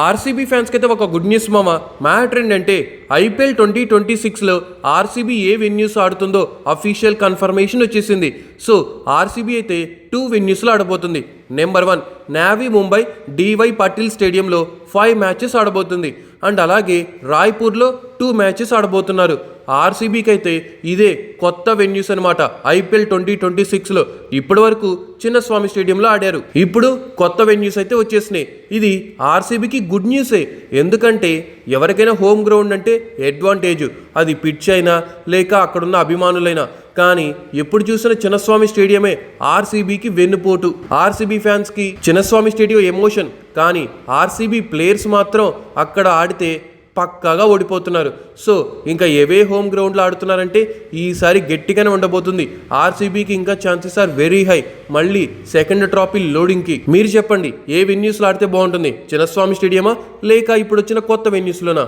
RCB ఫ్యాన్స్కి అయితే ఒక గుడ్ న్యూస్ మామ. మ్యాటర్ ఏంటంటే ఐపీఎల్ 2026లో ఆర్సీబీ ఏ వెన్యూస్ ఆడుతుందో అఫీషియల్ కన్ఫర్మేషన్ వచ్చేసింది. సో ఆర్సీబీ అయితే 2 వెన్యూస్లో ఆడబోతుంది. నెంబర్ 1 నావీ ముంబై డివై పాటిల్ స్టేడియంలో 5 మ్యాచెస్ ఆడబోతుంది. అండ్ అలాగే రాయ్పూర్లో 2 మ్యాచెస్ ఆడబోతున్నారు. ఆర్సీబీకి అయితే ఇదే కొత్త వెన్యూస్ అనమాట. ఐపీఎల్ 2026లో ఇప్పటి వరకు చిన్నస్వామి స్టేడియంలో ఆడారు. ఇప్పుడు కొత్త వెన్యూస్ అయితే వచ్చేసినాయి. ఇది ఆర్సీబీకి గుడ్ న్యూసే. ఎందుకంటే ఎవరికైనా హోమ్ గ్రౌండ్ అంటే అడ్వాంటేజ్, అది పిచ్ అయినా లేక అక్కడున్న అభిమానులైనా. కానీ ఎప్పుడు చూసిన చిన్నస్వామి స్టేడియమే ఆర్సీబీకి వెన్నుపోటు. ఆర్సీబీ ఫ్యాన్స్కి చిన్నస్వామి స్టేడియం ఎమోషన్, కానీ ఆర్సీబీ ప్లేయర్స్ మాత్రం అక్కడ ఆడితే పక్కాగా ఓడిపోతున్నారు. సో ఇంకా ఏవే హోమ్ గ్రౌండ్లో ఆడుతున్నారంటే ఈసారి గట్టిగానే ఉండబోతుంది. ఆర్సీబీకి ఇంకా ఛాన్సెస్ ఆర్ వెరీ హై మళ్ళీ సెకండ్ ట్రాఫీ లోడింగ్కి. మీరు చెప్పండి, ఏ వెన్యూస్లో ఆడితే బాగుంటుంది? చిన్నస్వామి స్టేడియమా లేక ఇప్పుడు వచ్చిన కొత్త వెన్యూస్లోనా?